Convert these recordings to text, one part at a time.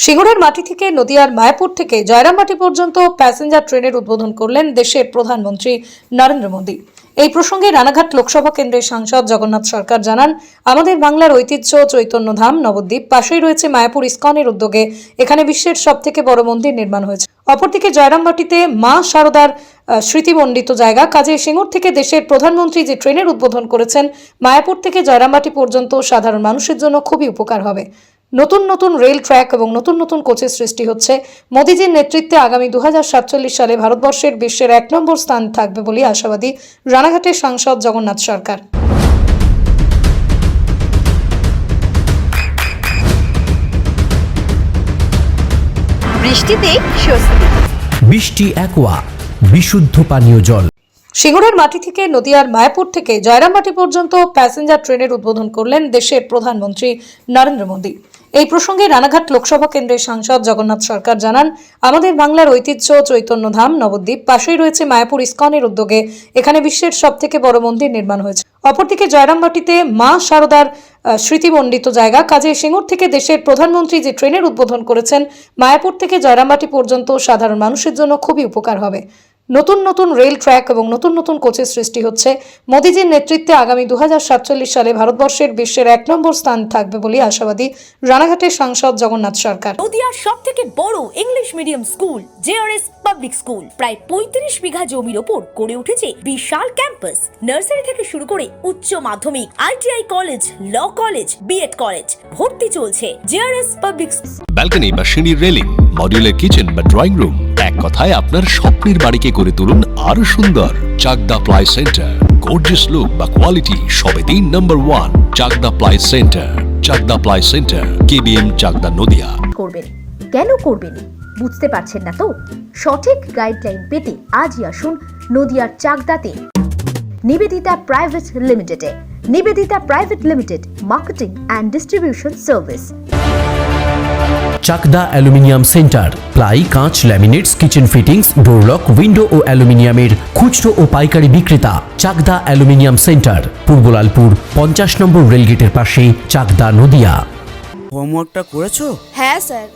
সিঙ্গুরের মাটি থেকে নদিয়ার মায়াপুর থেকে জয়রামবাটি পর্যন্ত প্যাসেঞ্জার ট্রেনের উদ্বোধন করলেন দেশের প্রধানমন্ত্রী নরেন্দ্র মোদী। এই প্রসঙ্গে রানাঘাট লোকসভা কেন্দ্রের সাংসদ জগন্নাথ সরকার জানান, আমাদের বাংলার ঐতিহ্য চৈতন্যধাম নবদ্বীপ পাশেই রয়েছে মায়াপুর ইস্কনের উদ্যোগে এখানে বিশ্বের সবথেকে বড় মন্দির নির্মাণ হয়েছে। অপরদিকে জয়রামবাটিতে মা শারদার স্মৃতিমণ্ডিত জায়গা, কাজে সিঙ্গুর থেকে দেশের প্রধানমন্ত্রী যে ট্রেনের উদ্বোধন করেছেন মায়াপুর থেকে জয়রামবাটি পর্যন্ত সাধারণ মানুষের জন্য খুবই উপকার হবে। নতুন নতুন রেল ট্র্যাক এবং নতুন নতুন কোচের সৃষ্টি হচ্ছে। মোদীজির নেতৃত্বে আগামী 2047 সালে ভারতবর্ষের বিশ্বের 1 নম্বর স্থান থাকবে বলে আশাবাদী রানাঘাটের সাংসদ জগন্নাথ সরকার। বৃষ্টিতে স্বস্তি। বৃষ্টি অ্যাকোয়া বিশুদ্ধ পানীয় জল। সিঙ্গুরের মাটি থেকে নদিয়ার মায়াপুর থেকে জয়রামবাটি পর্যন্ত প্যাসেঞ্জার ট্রেনের উদ্বোধন করলেন দেশের প্রধানমন্ত্রী নরেন্দ্র মোদী। এই প্রসঙ্গে রানাঘাট লোকসভা কেন্দ্রের সাংসদ জগন্নাথ সরকার জানান, আমাদের বাংলার ঐতিহ্য চৈতন্যধাম নবদ্বীপ পাশেই রয়েছে মায়াপুর ইস্কনের উদ্যোগে এখানে বিশ্বের সবথেকে বড় মন্দির নির্মাণ হয়েছে। অপরদিকে জয়রামবাটিতে মা শারদার স্মৃতিমণ্ডিত জায়গা, কাজে সিঙ্গুর থেকে দেশের প্রধানমন্ত্রী যে ট্রেনের উদ্বোধন করেছেন মায়াপুর থেকে জয়রামবাটি পর্যন্ত সাধারণ মানুষের জন্য খুবই উপকার হবে। নতুন নতুন রেল ট্র্যাক এবং নতুন নতুন কোচের সৃষ্টি হচ্ছে। মোদীজির নেতৃত্বে আগামী 2047 সালে ভারতবর্ষের বিশ্বের 1 নম্বর স্থান থাকবে বলে আশাবাদী রানাঘাটের সাংসদ জগন্নাথ সরকার। নদিয়ার সবথেকে বড় English medium school JRS public school প্রায় 35 বিঘা জমির ওপর গড়ে উঠেছে বিশাল ক্যাম্পাস। নার্সারি থেকে শুরু করে উচ্চ মাধ্যমিক, ITI college, law college, BEd college ভর্তি চলছে। জেআরএস পাবলিক ব্যালকনি বা সিঁড়ির রেলিং, মডিউলার কিচেন বা ড্রয়িং রুম, এক কথায় আপনার স্বপ্নের বাড়িকে করে তুলুন আরো সুন্দর। Chakdah ply centre, gorgeous look বা কোয়ালিটি সবেতেই number 1। Chakdah ply centre, Chakdah ply centre, KBM Chakdah Nadia. করবেন কেন করবেন বুঝতে পারছেন না তো? সঠিক গাইডলাইন পেতে আজই আসুন নদিয়ার চাকদাতে নিবেদিতা প্রাইভেট লিমিটেডে। Nivedita private limited, marketing and distribution service. Chakdah aluminium centre, ply, কাঁচ, laminates, kitchen fittings, door lock, window ও অ্যালুমিনিয়ামের খুচরো ও পাইকারি বিক্রেতা। চাকদা অ্যালুমিনিয়াম সেন্টার, পূর্বলালপুর 50 নম্বর রেলগেটের পাশে, চাকদা নদিয়া। হোমওয়ার্কটা করেছো? হ্যাঁ স্যার।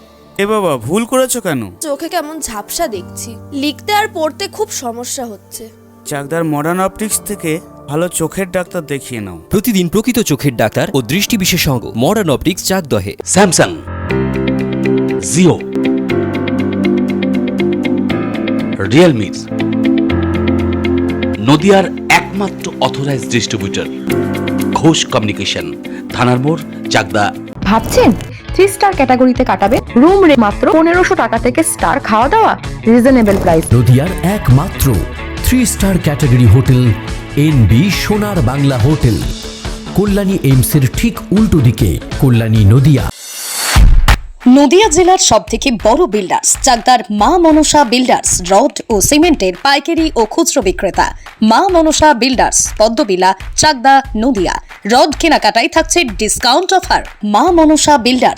এ বাবা, ভুল করেছো কেন? চোখে কেমন ঝাপসা দেখছি, লিখতে আর পড়তে খুব সমস্যা হচ্ছে। চাকদার মডার্ন অপটিক্স থেকে ভালো চোখের ডাক্তার দেখিয়ে নাও। প্রতিদিন প্রকৃত চোখের ডাক্তার ও দৃষ্টি বিশেষজ্ঞ মডার্ন অপটিক্স চাকদহে। স্যামসাং, জিও, রিয়েলমি, নদিয়ার একমাত্র অথরাইজড ডিস্ট্রিবিউটর ঘোষ কমিউনিকেশন, থানার মোড়, চাকদা। ভাবছেন 3 স্টার ক্যাটাগরিতে কাটাবে? রুম রে মাত্র 1500 টাকা থেকে স্টার, খাওয়া দাওয়া রিজনেবল প্রাইস। নদিয়ার একমাত্র 3 স্টার ক্যাটাগরি হোটেল এনবি সোনার বাংলা হোটেল, কল্যাণী এইমসের ঠিক উল্টো দিকে, কল্যাণী নদিয়া। নদিয়া জেলার সবথেকে বড় বিল্ডার্স চাকদার মা মনসা বিল্ডার্স, রড ও সিমেন্টের পাইকারি ও খুচরো বিক্রেতা। মা মনসা বিল্ডার্স, পদ্মবিলা, চাকদা নদিয়া। রড কেনাকাটায় থাকছে ডিসকাউন্ট অফার। মা মনসা বিল্ডার্স,